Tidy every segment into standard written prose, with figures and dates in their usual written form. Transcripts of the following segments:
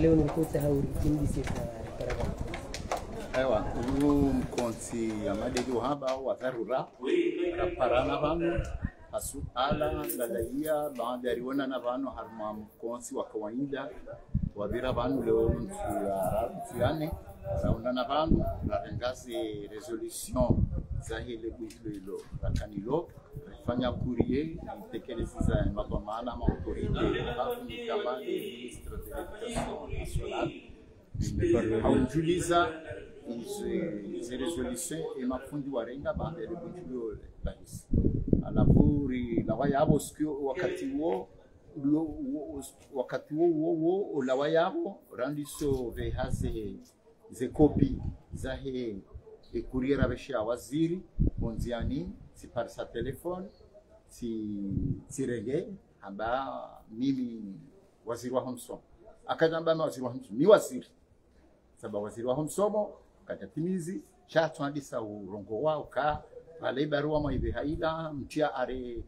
Leo nilikuta hauri kindisi para. Ewa, mkonsi amadeli uhaba wa dharura raparana vanu asuala lalaia baada ya riona na vanu harma mkonsi wa kawaida wabira vanu leo mtuyane raunda na vanu rarengazi resolution za hile buhilo rakanilo fanya courrier itekeleza mapambano ama autorite kama ministre de l'éducation nationale haujuliza hizi resolution emafundi warenga baada ya bunjulio rahisi alapuri la wayabo sikio wakati wo la wayabo randiso vehaze ze copy za he courrier abesha waziri monziani si par sa telefone si rege amba mimi waziri wa homsomo akajamba waziri wa homsomo ni waziri sababu waziri wa homsomo katatimizi chatwandisa urongo wao ka pale barua maibe haila mtia are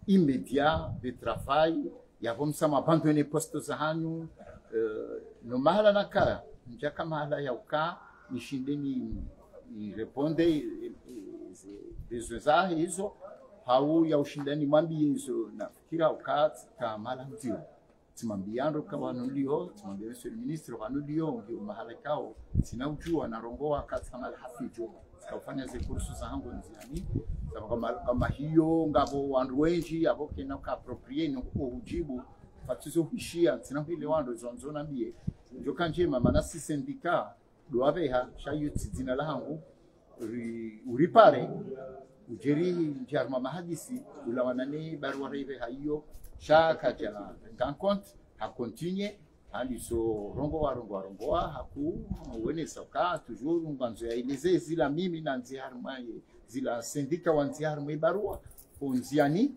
immédiat de travail ya homsama abandonner poste za hanyu no mahala naka njaka mahala ya uka nishindeni nireponde besoin hizo hau ya ushindani mwambie hizo nafikira ukati kama mtio timambiando kama nulio timambia monsieur le ministre wanulio ndio mahala kao sina ujua na rongoa kati kama hafijo sikafanya zile kursu za hango nziani sababu kama hiyo ngabo wandu wengi aboke na ka approprier no ujibu fatizo hushia sina vile wandu zonzona bie ndio kanje mama na si syndicat doaveha shayo tizina la hango uripare ujeri jarma mahadisi ulawanane barua rebe hayo shaka jana ngankont ha continue aliso rongo haku wene soka toujours nganzo ya ileze zila mimi na nziharma zila sindika wanziharma barua onziani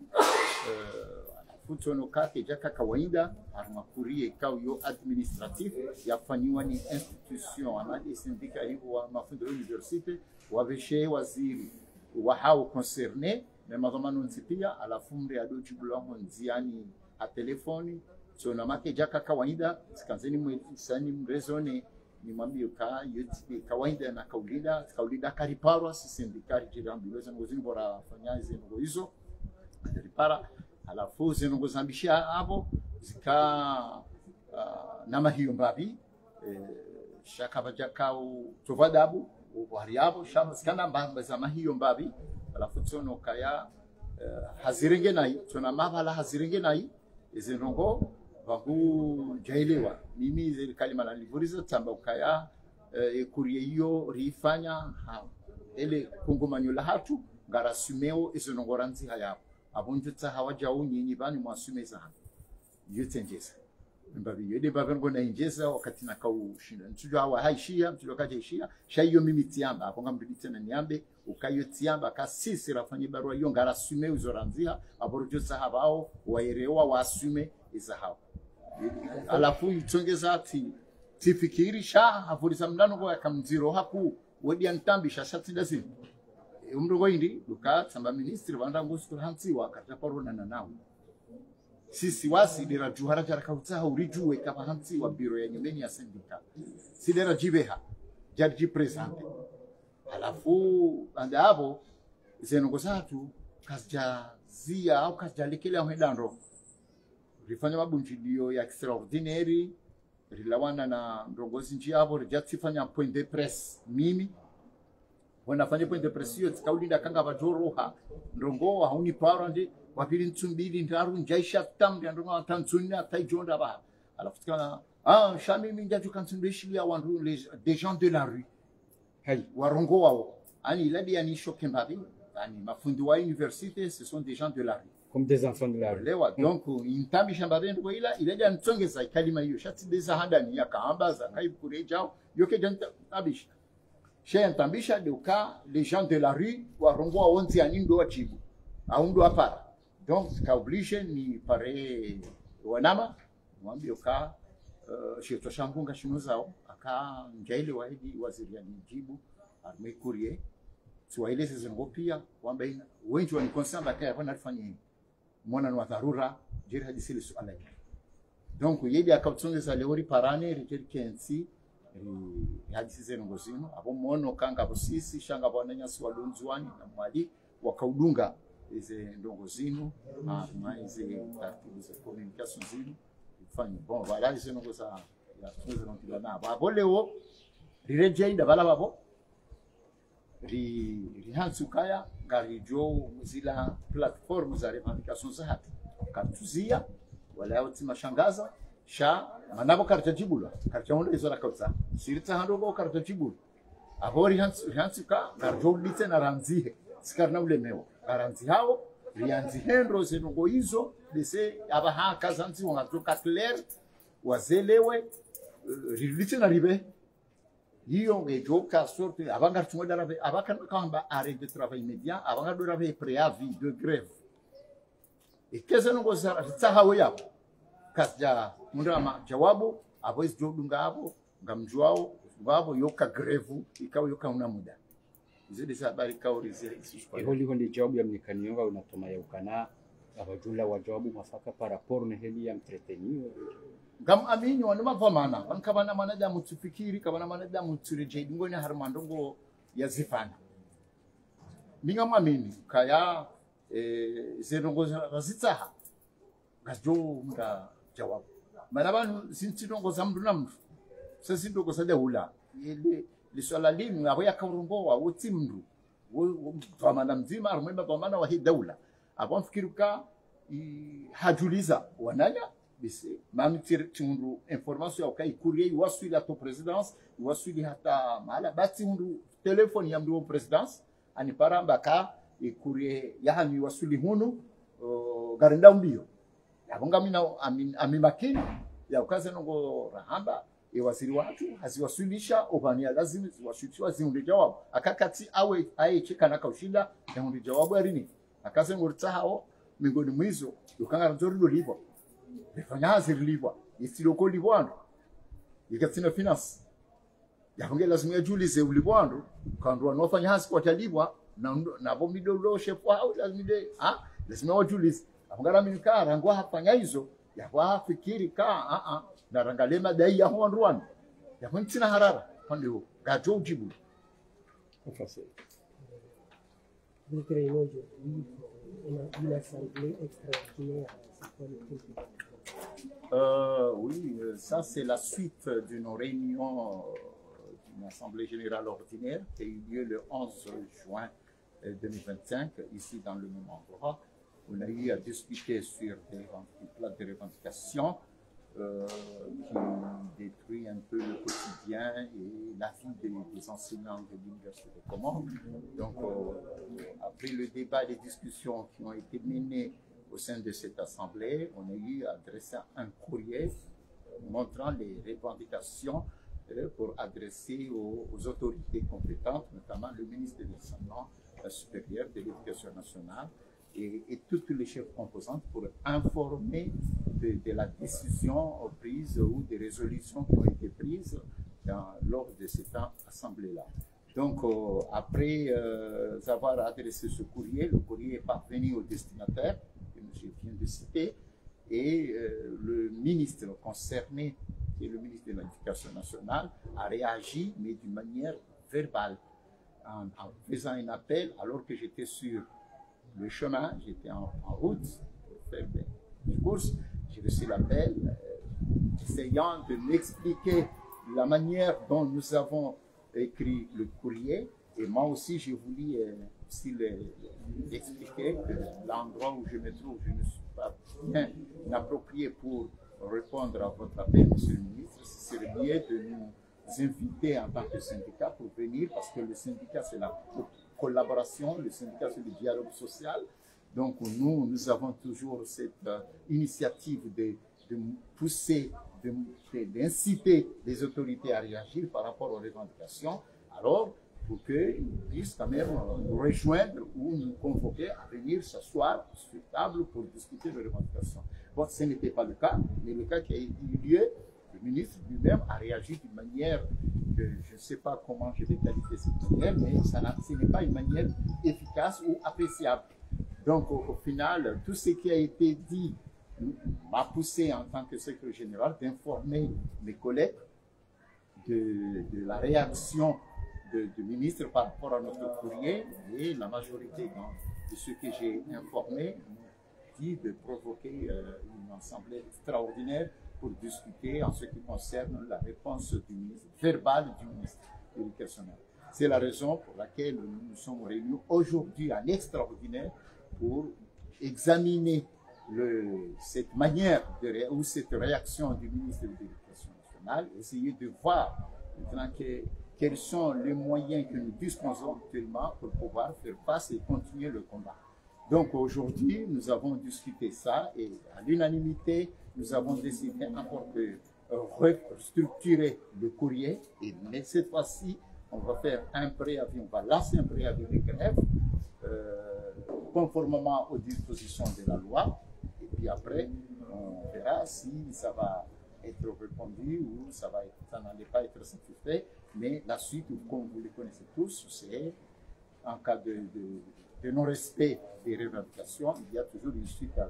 futono kake jaka kawaida harma kurie kauyo administratif yafanywa ni institution amadi sindika hiyo mafundo ya university wabeshe waziri wahao concerné na madhamano nsipia alafumre adojibulango nziani a telefoni so na make jaka kawaida sikanzeni mwisani mrezone ni mwambie ka yote kawaida na kaulida kariparwa sindikari jirambiweza ngozini bora fanyaze ngo hizo karipara alafu zengo zambishia hapo zika nama hiyo mbabi shaka bajakao tovadabu wariabo shama sikana mbamba za hiyo mbabi alafu tsono kaya hazirenge nai tuna mavala hazirenge nai izinongo bagu jailewa mimi zile kalima la livurizo tamba kaya kurie hiyo rifanya ele kungumanyo la hatu ngarasumeo izinongo ranzi haya abunjutsa hawajao nyinyi bani mwasumeza yotenjeza mbabi yede babengo na injeza wakati na kaushinda ntujwa hawa haishia mtujwa kaje ishia shayo mimi tiamba aponga mbibitse na niambe ukayo tiamba kasisi rafanye barua yo ngarasume uzoranzia aborujutsa habao waerewa wasume izahao alafu itongeza ati tifikirisha havurisa mndano kwa kamziro haku wedi antambisha shatinda zini umrugo indi duka samba ministri wanda ngusu hansiwa kataparona na nawo sisi wasi dira juhara jara kautsa urijuwe kama hansi wa biro ya nyumbeni ya sindika sidera jibeha jarji presente alafu anda hapo zenongo zatu kasja zia au kasja lekele hedandro rifanya mabunjilio ya extraordinary rilawana na ndongozi njia hapo rijatsifanya point de presse mimi wanafanya point de presse yo tikaulinda kanga bajoroha ndongo hauni parande wapili ntumbili ndaru njaisha tambi ndongo atanzuni ataijonda ba alafu kana shami minja tukantumbishi ya wandu des gens de la rue hey warongo wao ani labi ani shokembabi ani mafundi wa université ce sont des gens de la rue comme des enfants de la rue lewa donc intambi shambare ndo ila ile ntongeza kalima hiyo shati deza handani ya kaambaza kaibkurejao yoke janta abisha chez ntambisha duka les gens de la rue warongo wonzi anindo wachibu aundo apara donc ka oblige ni pare wanama mwambie ka shito shangunga shinozao aka njaile waidi waziri ya nijibu arme courrier tuwaeleze zengo pia kwamba wengi wani concern bakaya kwa nafanya nini mwana wa dharura jeri hadisi ile swala donc yedi akatsongeza leori parane riteri kensi hadisi zenu zino abo mono kanga bosisi shanga bonanya swalunzwani na mwali wakaudunga ize ndongo zinu ma ize taratibu za communication zinu fanya bon voilà ize ndongo za ya tuzo nokila na abo leo rirejeida bala babo rihansukaya ngarijo zila platform za revendication za hatu katuzia wala yauti mashangaza sha manabo kartajibula karchaondo izora kautsa sirita handogo kartajibula abori hansuka ngarjo litse na ranzihe sikarna ulemewa garanzi hao rianzi hendro zenongo hizo dese abaha kazanzi wangazoka clair wazelewe rilitse na ribe hiyo ngejoka sorte abanga tumweda rabe abaka kamba arrêt de travail immédiat abanga do rabe préavis de grève ikeze nongo tsahawe yapo kasja mundama jawabu abo isjodunga abo ngamjwao babo yoka grève ikawa yoka una muda zidi habari kaurize iho liho ndi jawabu ya mnikanionga unatoma ya ukana abajula wa jawabu mafaka par rapport na heli ya mtreteniyo ngam amini wana mavamana bankabana manaja mutsufikiri kabana manaja mutsureje ngoni harmandongo ya zifana ninga mamini kaya zerungo razitsaha ngajo nga jawabu mana banu sintinongo za mndu na mndu sesindoko sade hula ile liswala limu abo yakarumbo wa uti mndu twamana mzima arumemba twamana wa hii daula abo mfikiruka hajuliza wananya bise mamtir tundu information ya kai courrier wasuli ato présidence wasuli hata mala bati mundu telefone ya mdu présidence ani paramba ka courrier ya hami wasuli hunu garenda mbio yabonga mina amikini ya ukaze nongo rahamba wasiri watu haziwasulisha obania lazima ziwashutishwa ziunde jawabu akakati awe aicheka na kaushinda ya hundi jawabu arini akase ngurita hao mingoni mwizo ukanga nzori libo refanyazi libo istiloko libwando ikatina finance yabonge lazima yajulize ulibwando kandwa nofanya hasi kwa talibwa na bomido lo chef au lazima wajulize abongara minkara ngwa hafanya hizo ya fikiri ka na rangalema dai ya Rwanda ya kuntina harara pande huo gajo jibu facile une assemblée extraordinaire. Oui, ça c'est la suite d'une réunion d'une assemblée générale ordinaire qui a eu lieu le 11 juin 2025 ici dans le même endroit. On a eu à discuter sur des plans de revendication qui détruit un peu le quotidien et la vie des enseignants de l'Université de Comores. Donc, après le débat et les discussions qui ont été menées au sein de cette assemblée, on a eu à adresser un courrier montrant les revendications pour adresser aux autorités compétentes, notamment le ministre de l'Enseignement supérieur, de l'Éducation nationale, et toutes les chefs composantes pour informer de la décision prise ou des résolutions qui ont été prises lors de cette assemblée-là. Donc, après avoir adressé ce courrier, le courrier est parvenu au destinataire, que je viens de citer, et le ministre concerné, qui est le ministre de l'Éducation nationale, a réagi, mais d'une manière verbale, en faisant un appel alors que j'étais sur le chemin, j'étais en route pour faire des courses, j'ai reçu l'appel essayant de m'expliquer la manière dont nous avons écrit le courrier, et moi aussi j'ai voulu aussi expliquer que l'endroit où je me trouve, je ne suis pas bien approprié pour répondre à votre appel, monsieur le ministre. Ce serait mieux de nous inviter en tant que syndicat pour venir, parce que le syndicat c'est la collaboration, le syndicat c'est le dialogue social. Donc nous avons toujours cette initiative de pousser, d'inciter les autorités à réagir par rapport aux revendications. Alors, pour qu'ils puissent quand même nous rejoindre ou nous convoquer à venir s'asseoir sur table pour discuter de revendications. Bon, ce n'était pas le cas, mais le cas qui a eu lieu, le ministre lui-même a réagi d'une manière que je ne sais pas comment je vais qualifier cette manière, mais ce n'est pas une manière efficace ou appréciable. Donc, au final, tout ce qui a été dit m'a poussé en tant que secrétaire général d'informer mes collègues de la réaction du ministre par rapport à notre courrier, et la majorité de ceux que j'ai informés dit de provoquer une assemblée extraordinaire pour discuter en ce qui concerne la réponse du ministre, verbale du ministre de l'Éducation nationale. C'est la raison pour laquelle nous nous sommes réunis aujourd'hui en extraordinaire pour examiner cette manière ou cette réaction du ministre de l'Éducation nationale, essayer de voir maintenant quels sont les moyens que nous disposons actuellement pour pouvoir faire face et continuer le combat. Donc aujourd'hui, nous avons discuté ça et à l'unanimité, nous avons décidé encore de restructurer le courrier. Mais cette fois-ci, on va faire un préavis, on va lancer un préavis de grève conformément aux dispositions de la loi. Et puis après, on verra si ça va être répondu ou ça n'allait pas être satisfait. Mais la suite, comme vous le connaissez tous, c'est en cas de non-respect des revendications, il y a toujours une suite à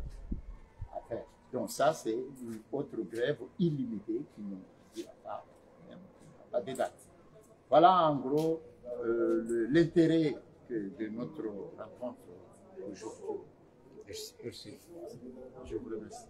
faire. Donc ça, c'est une autre grève illimitée qui ne dira pas de date. Voilà en gros l'intérêt de notre rencontre aujourd'hui. Merci. Je vous remercie.